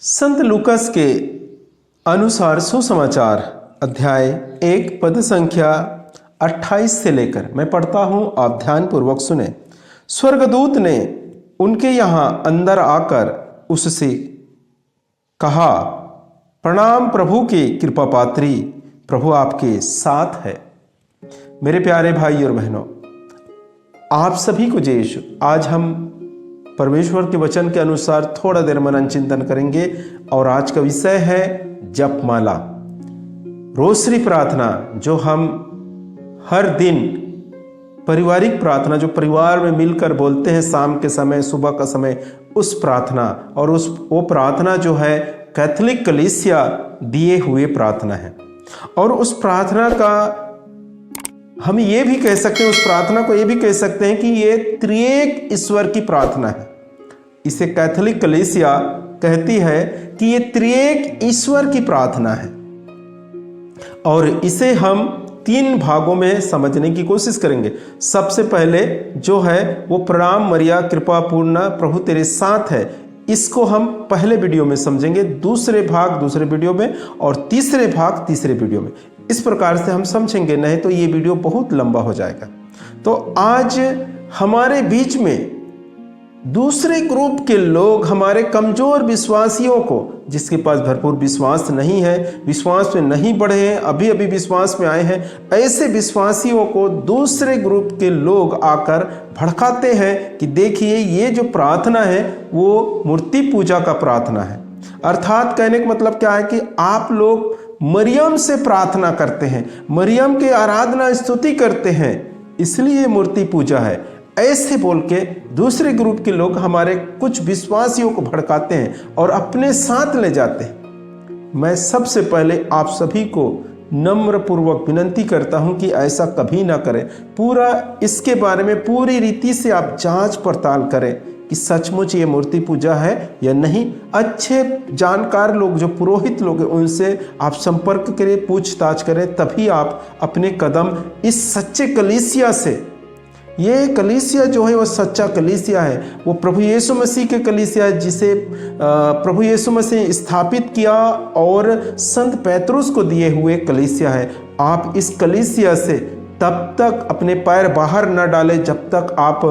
संत लूकस के अनुसार सुसमाचार अध्याय 1 पद संख्या 28 से लेकर मैं पढ़ता हूं, आप ध्यान पूर्वक सुने। स्वर्गदूत ने उनके यहाँ अंदर आकर उससे कहा, प्रणाम प्रभु के कृपा पात्री, प्रभु आपके साथ है। मेरे प्यारे भाई और बहनों, आप सभी को जय यीशु। आज हम परमेश्वर के वचन के अनुसार थोड़ा देर मनन चिंतन करेंगे और आज का विषय है जपमाला, रोसरी प्रार्थना, जो हम हर दिन पारिवारिक प्रार्थना जो परिवार में मिलकर बोलते हैं शाम के समय, सुबह का समय, उस प्रार्थना और वो प्रार्थना जो है कैथोलिक कलीसिया दिए हुए प्रार्थना है। और उस प्रार्थना का हम ये भी कह सकते हैं, उस प्रार्थना को ये भी कह सकते हैं कि ये त्रिएक ईश्वर की प्रार्थना है। इसे कैथोलिक कलीसिया कहती है कि ये त्रिएक ईश्वर की प्रार्थना है और इसे हम 3 भागों में समझने की कोशिश करेंगे। सबसे पहले जो है वो प्रणाम मरिया कृपा पूर्ण प्रभु तेरे साथ है, इसको हम पहले वीडियो में समझेंगे, दूसरे भाग दूसरे वीडियो में और तीसरे भाग तीसरे वीडियो में। इस प्रकार से हम समझेंगे, नहीं तो ये वीडियो बहुत लंबा हो जाएगा। तो आज हमारे बीच में दूसरे ग्रुप के लोग, हमारे कमजोर विश्वासियों को, जिसके पास भरपूर विश्वास नहीं है, विश्वास में नहीं बढ़े हैं, अभी अभी विश्वास में आए हैं, ऐसे विश्वासियों को दूसरे ग्रुप के लोग आकर भड़काते हैं कि देखिए ये जो प्रार्थना है वो मूर्ति पूजा का प्रार्थना है। अर्थात कहने का मतलब क्या है कि आप लोग मरियम से प्रार्थना करते हैं, मरियम की आराधना स्तुति करते हैं, इसलिए मूर्ति पूजा है। ऐसे बोल के दूसरे ग्रुप के लोग हमारे कुछ विश्वासियों को भड़काते हैं और अपने साथ ले जाते हैं। मैं सबसे पहले आप सभी को नम्र पूर्वक विनती करता हूं कि ऐसा कभी ना करें। पूरा इसके बारे में पूरी रीति से आप जांच पड़ताल करें कि सचमुच ये मूर्ति पूजा है या नहीं। अच्छे जानकार लोग, जो पुरोहित लोग हैं, उनसे आप संपर्क करें, पूछताछ करें, तभी आप अपने कदम इस सच्चे कलीसिया से, ये कलीसिया जो है वो सच्चा कलीसिया है, वो प्रभु यीशु मसीह के कलीसिया है, जिसे प्रभु यीशु मसीह स्थापित किया और संत पैतरुस को दिए हुए कलीसिया है। आप इस कलीसिया से तब तक अपने पैर बाहर न डालें जब तक आप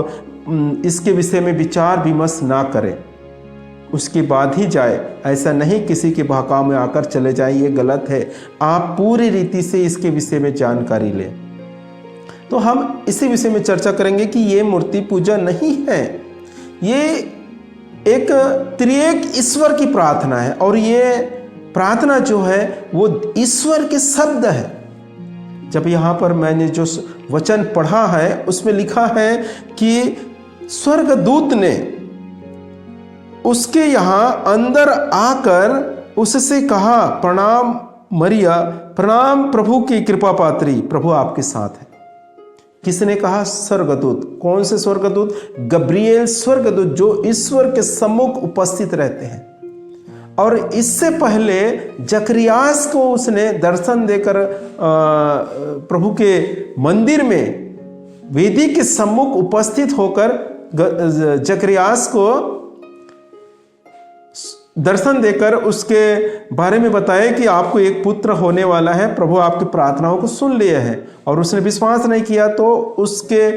इसके विषय में विचार विमर्श ना करें, उसके बाद ही जाए। ऐसा नहीं किसी के बहकाव में आकर चले जाए, ये गलत है। आप पूरी रीति से इसके विषय में जानकारी लें। तो हम इसी विषय में चर्चा करेंगे कि ये मूर्ति पूजा नहीं है, ये एक त्रिएक ईश्वर की प्रार्थना है और ये प्रार्थना जो है वो ईश्वर के शब्द है। जब यहाँ पर मैंने जो वचन पढ़ा है उसमें लिखा है कि स्वर्गदूत ने उसके यहाँ अंदर आकर उससे कहा, प्रणाम मरिया, प्रणाम प्रभु की कृपा पात्री, प्रभु आपके साथ है। किसने कहा? स्वर्गदूत। कौन से स्वर्गदूत? गब्रिएल स्वर्गदूत, जो ईश्वर के सम्मुख उपस्थित रहते हैं। और इससे पहले जकरियास को उसने दर्शन देकर प्रभु के मंदिर में वेदी के सम्मुख उपस्थित होकर जकरियास को दर्शन देकर उसके बारे में बताया कि आपको एक पुत्र होने वाला है, प्रभु आपकी प्रार्थनाओं को सुन लिया है। और उसने विश्वास नहीं किया तो उसके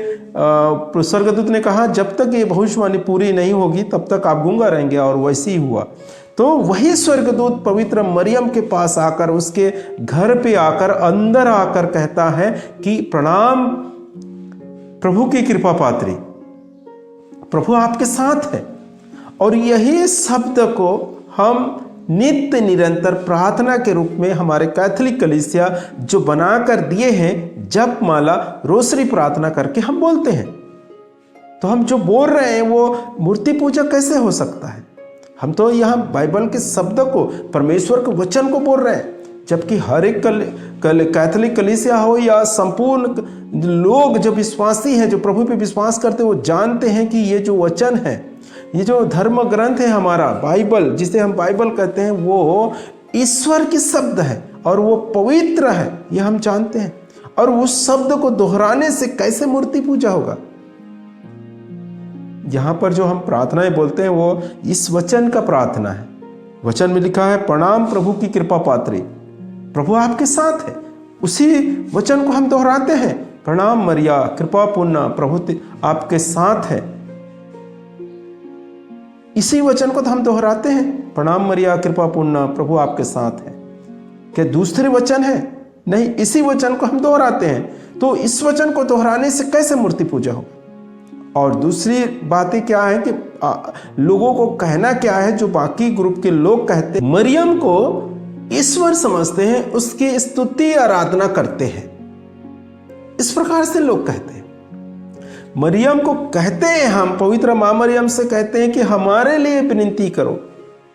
स्वर्गदूत ने कहा, जब तक ये भविष्यवाणी पूरी नहीं होगी तब तक आप गूंगा रहेंगे। और वैसे ही हुआ। तो वही स्वर्गदूत पवित्र मरियम के पास आकर, उसके घर पे आकर, अंदर आकर कहता है कि प्रणाम प्रभु की कृपा पात्री, प्रभु आपके साथ है। और यही शब्द को हम नित्य निरंतर प्रार्थना के रूप में हमारे कैथोलिक कलीसिया जो बनाकर दिए हैं, जप माला, रोसरी प्रार्थना करके हम बोलते हैं। तो हम जो बोल रहे हैं वो मूर्ति पूजा कैसे हो सकता है? हम तो यहाँ बाइबल के शब्द को, परमेश्वर के वचन को बोल रहे हैं। जबकि हर एक कैथोलिक कलीसिया हो या संपूर्ण लोग जो विश्वासी हैं, जो प्रभु पे विश्वास करते हैं, वो जानते हैं कि ये जो वचन है, ये जो धर्म ग्रंथ है हमारा बाइबल, जिसे हम बाइबल कहते हैं, वो ईश्वर की शब्द है और वो पवित्र है, ये हम जानते हैं। और उस शब्द को दोहराने से कैसे मूर्ति पूजा होगा? यहाँ पर जो हम प्रार्थनाएं बोलते हैं वो इस वचन का प्रार्थना है। वचन में लिखा है प्रणाम प्रभु की कृपा पात्री, प्रभु आपके साथ है। उसी वचन को हम दोहराते हैं, प्रणाम मरिया कृपा पूर्ण प्रभु आपके साथ है। इसी वचन को तो हम दोहराते हैं, प्रणाम मरिया कृपा पूर्ण प्रभु आपके साथ है। क्या दूसरे वचन है? नहीं, इसी वचन को हम दोहराते हैं। तो इस वचन को दोहराने से कैसे मूर्ति पूजा हो? और दूसरी बातें क्या है कि लोगों को कहना क्या है, जो बाकी ग्रुप के लोग कहते हैं मरियम को ईश्वर समझते हैं, उसकी स्तुति आराधना करते हैं, इस प्रकार से लोग कहते हैं। मरियम को कहते हैं, हम पवित्र माँ मरियम से कहते हैं कि हमारे लिए विनती करो,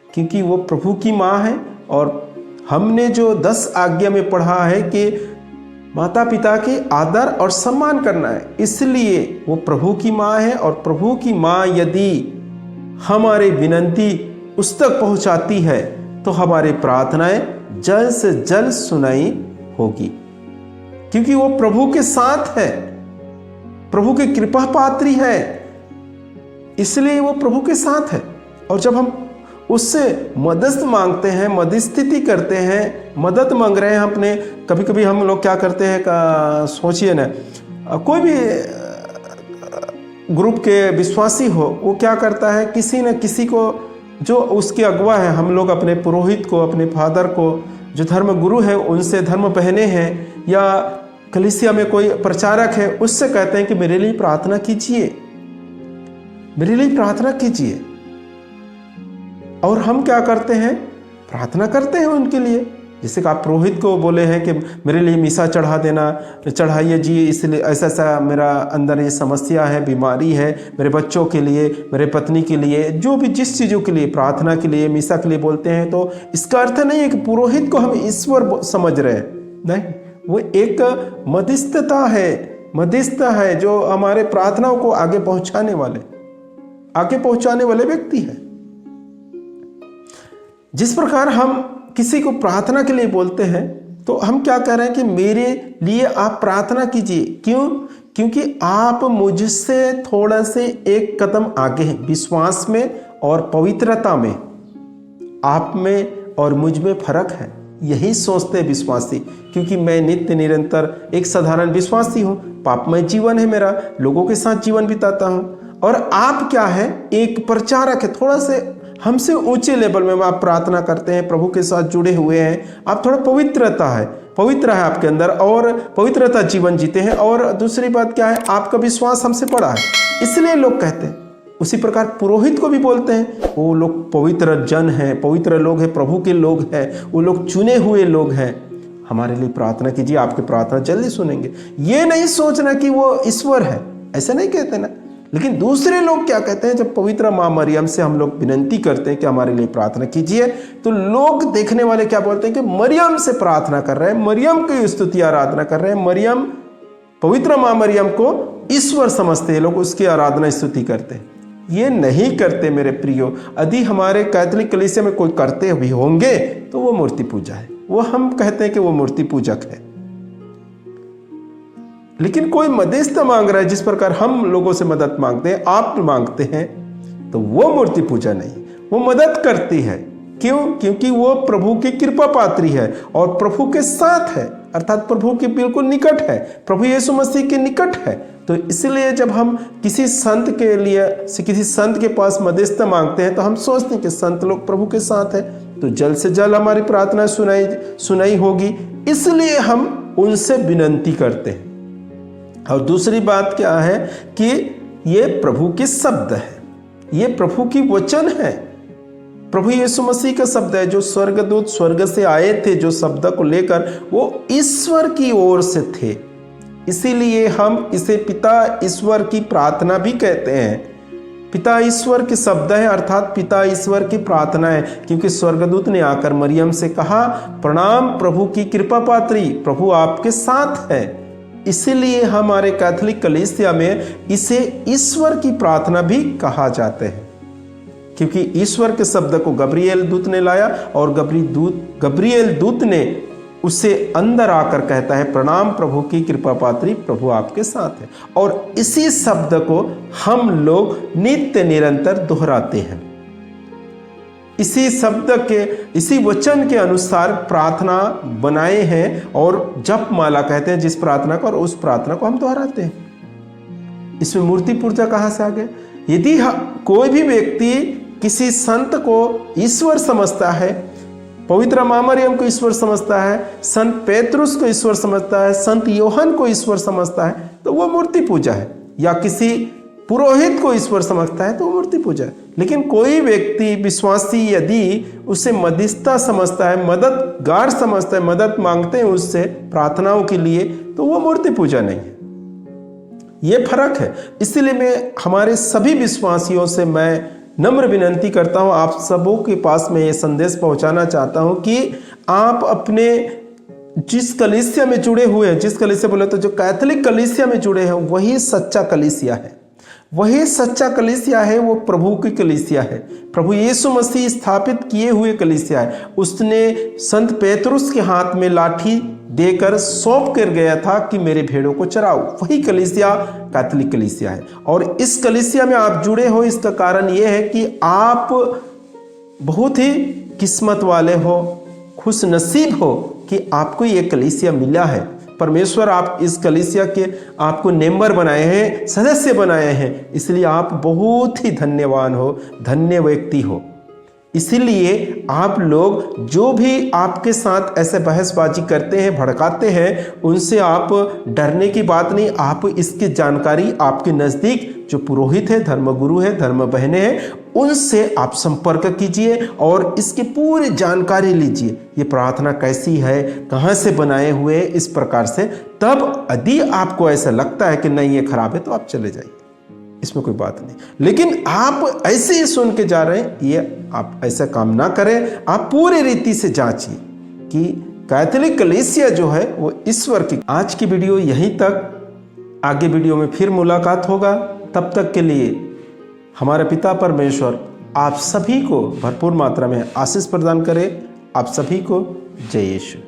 क्योंकि वो प्रभु की माँ है। और हमने जो 10 आज्ञा में पढ़ा है कि माता पिता की आदर और सम्मान करना है, इसलिए वो प्रभु की माँ है। और प्रभु की माँ यदि हमारी विनती उस तक पहुंचाती है तो हमारी प्रार्थनाएं जल्द से जल्द सुनाई होगी, क्योंकि वो प्रभु के साथ है, प्रभु की कृपा पात्री है, इसलिए वो प्रभु के साथ है। और जब हम उससे मदद मांगते हैं, मध्यस्थिति करते हैं, मदद मांग रहे हैं अपने, कभी कभी हम लोग क्या करते हैं, सोचिए ना, कोई भी ग्रुप के विश्वासी हो, वो क्या करता है, किसी न किसी को जो उसके अगुवा है, हम लोग अपने पुरोहित को, अपने फादर को, जो धर्म गुरु है, उनसे धर्म पहने हैं, या कलीसिया में कोई प्रचारक है, उससे कहते हैं कि मेरे लिए प्रार्थना कीजिए, मेरे लिए प्रार्थना कीजिए। और हम क्या करते हैं, प्रार्थना करते हैं उनके लिए। जैसे कि आप पुरोहित को बोले हैं कि मेरे लिए मीसा चढ़ा देना, चढ़ाइए जी, इसलिए ऐसा ऐसा मेरा अंदर ये समस्या है, बीमारी है, मेरे बच्चों के लिए, मेरे पत्नी के लिए, जो भी जिस चीज़ों के लिए प्रार्थना के लिए, मीसा के लिए बोलते हैं, तो इसका अर्थ नहीं है कि पुरोहित को हम ईश्वर समझ रहे हैं, नहीं, वो एक मध्यस्थता है, मध्यस्थ है, जो हमारे प्रार्थनाओं को आगे पहुंचाने वाले व्यक्ति है। जिस प्रकार हम किसी को प्रार्थना के लिए बोलते हैं, तो हम क्या कह रहे हैं कि मेरे लिए आप प्रार्थना कीजिए। क्यों? क्योंकि आप मुझसे थोड़ा से एक कदम आगे हैं विश्वास में और पवित्रता में। आप में और मुझ में फर्क है, यही सोचते हैं विश्वासी। क्योंकि मैं नित्य निरंतर एक साधारण विश्वासी हूँ, पापमय जीवन है मेरा, लोगों के साथ जीवन बिताता हूँ। और आप क्या है, एक प्रचारक है, थोड़ा से हमसे ऊंचे लेवल में आप प्रार्थना करते हैं, प्रभु के साथ जुड़े हुए हैं, आप थोड़ा पवित्र है आपके अंदर, और पवित्रता जीवन जीते हैं। और दूसरी बात क्या है, आपका विश्वास हमसे बड़ा है, इसलिए लोग कहते हैं। उसी प्रकार पुरोहित को भी बोलते हैं, वो लोग पवित्र जन हैं, पवित्र लोग हैं, प्रभु के लोग हैं, वो लोग चुने हुए लोग हैं, हमारे लिए प्रार्थना कीजिए, आपकी प्रार्थना जल्दी सुनेंगे। ये नहीं सोचना कि वो ईश्वर है, ऐसा नहीं कहते ना। लेकिन दूसरे लोग क्या कहते हैं, जब पवित्र माँ मरियम से हम लोग विनती करते हैं कि हमारे लिए प्रार्थना कीजिए, तो लोग देखने वाले क्या बोलते हैं कि मरियम से प्रार्थना कर रहे हैं, मरियम की स्तुति आराधना कर रहे हैं, मरियम, पवित्र माँ मरियम को ईश्वर समझते हैं लोग, उसकी आराधना स्तुति करते हैं। ये नहीं करते मेरे प्रियो। यदि हमारे कैथोलिक कलीसिया में कोई करते भी होंगे तो वो मूर्ति पूजा है, वो हम कहते हैं कि वो मूर्ति पूजक है। लेकिन कोई मध्यस्थ मांग रहा है, जिस प्रकार हम लोगों से मदद मांगते हैं, आप मांगते हैं, तो वो मूर्ति पूजा नहीं, वो मदद करती है। क्यों? क्योंकि वो प्रभु की कृपा पात्री है और प्रभु के साथ है, अर्थात प्रभु के बिल्कुल निकट है, प्रभु यीशु मसीह के निकट है। तो इसलिए जब हम किसी संत के लिए किसी संत के पास मध्यस्थ मांगते हैं, तो हम सोचते हैं कि संत लोग प्रभु के साथ है, तो जल्द से जल्द हमारी प्रार्थना सुनाई होगी, इसलिए हम उनसे विनती करते हैं। और दूसरी बात क्या है कि ये प्रभु के शब्द है, ये प्रभु की वचन है, प्रभु यीशु मसीह का शब्द है, जो स्वर्गदूत स्वर्ग से आए थे, जो शब्द को लेकर वो ईश्वर की ओर से थे। इसीलिए हम इसे पिता ईश्वर की प्रार्थना भी कहते हैं। पिता ईश्वर के शब्द है, अर्थात पिता ईश्वर की प्रार्थना है, क्योंकि स्वर्गदूत ने आकर मरियम से कहा, प्रणाम प्रभु की कृपा पात्री, प्रभु आपके साथ है। इसीलिए हमारे कैथोलिक कलीसिया में इसे ईश्वर की प्रार्थना भी कहा जाते हैं, क्योंकि ईश्वर के शब्द को गब्रिएल दूत ने लाया और गब्रिएल दूत ने उससे अंदर आकर कहता है, प्रणाम प्रभु की कृपा पात्री, प्रभु आपके साथ है। और इसी शब्द को हम लोग नित्य निरंतर दोहराते हैं। इसी शब्द के, इसी वचन के अनुसार प्रार्थना बनाए हैं और जप माला कहते हैं जिस प्रार्थना को, और उस प्रार्थना को हम दोहराते हैं। इसमें मूर्ति पूजा कहाँ से आ गया? यदि कोई भी व्यक्ति किसी संत को ईश्वर समझता है, पवित्र माँ मरियम को ईश्वर समझता है, संत पेतरुस को ईश्वर समझता है, संत योहन को ईश्वर समझता है, तो वो मूर्ति पूजा है। या किसी पुरोहित को ईश्वर समझता है तो वो मूर्ति पूजा है। लेकिन कोई व्यक्ति विश्वासी यदि उसे मध्यस्थता समझता है, मददगार समझता है, मदद मांगते हैं उससे प्रार्थनाओं के लिए, तो वो मूर्ति पूजा नहीं है। ये फर्क है। इसलिए मैं हमारे सभी विश्वासियों से मैं नम्र विनंती करता हूँ, आप सबों के पास मैं ये संदेश पहुँचाना चाहता हूँ कि आप अपने जिस कलीसिया में जुड़े हुए हैं, जिस कलीसिया बोले तो जो कैथोलिक कलीसिया में जुड़े हैं, वही सच्चा कलीसिया है। वही सच्चा कलीसिया है, वो प्रभु की कलीसिया है, प्रभु यीशु मसीह स्थापित किए हुए कलीसिया है। उसने संत पेतरुस के हाथ में लाठी देकर सौंप कर गया था कि मेरे भेड़ों को चराओ। वही कलीसिया कैथोलिक कलीसिया है। और इस कलीसिया में आप जुड़े हो, इसका कारण ये है कि आप बहुत ही किस्मत वाले हो, खुश नसीब हो कि आपको ये कलीसिया मिला है। परमेश्वर आप इस कलीसिया के आपको मेंबर बनाए हैं, सदस्य बनाए हैं, इसलिए आप बहुत ही धन्यवान हो, धन्य व्यक्ति हो। इसीलिए आप लोग जो भी आपके साथ ऐसे बहसबाजी करते हैं, भड़काते हैं, उनसे आप डरने की बात नहीं। आप इसकी जानकारी आपके नज़दीक जो पुरोहित है, धर्मगुरु है, धर्म बहनें हैं, उनसे आप संपर्क कीजिए और इसकी पूरी जानकारी लीजिए। ये प्रार्थना कैसी है, कहाँ से बनाए हुए, इस प्रकार से। तब यदि आपको ऐसा लगता है कि नहीं ये खराब है, तो आप चले जाइए, इसमें कोई बात नहीं। लेकिन आप ऐसे ही सुन के जा रहे हैं, ये आप ऐसा काम ना करें। आप पूरी रीति से जांचिए कि कैथोलिक कलीसिया जो है वो ईश्वर की। आज की वीडियो यहीं तक, आगे वीडियो में फिर मुलाकात होगा। तब तक के लिए हमारे पिता परमेश्वर आप सभी को भरपूर मात्रा में आशीष प्रदान करे। आप सभी को जय यीशु।